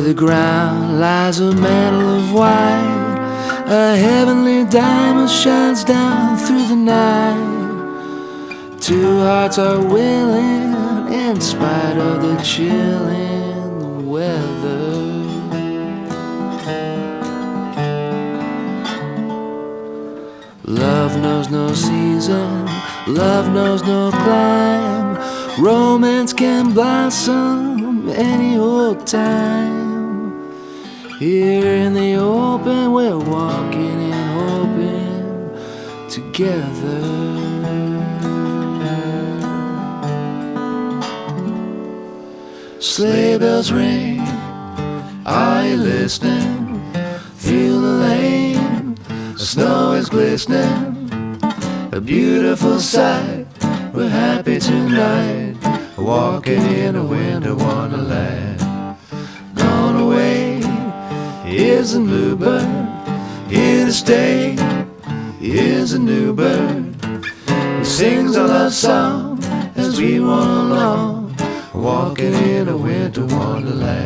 the ground lies a mantle of white. A heavenly diamond shines down through the night. Two hearts are willing in spite of the chill in the weather. Love knows no season, love knows no clime. Romance can blossom any old time. Here in the open we're walking and hoping together. Sleigh bells ring, are you listening? Feel the lane, the snow is glistening. A beautiful sight, we're happy tonight, walking in a winter wonderland. Gone away is a bluebird, here to stay is a new bird. He sings a love song as we run along, walking in a winter wonderland.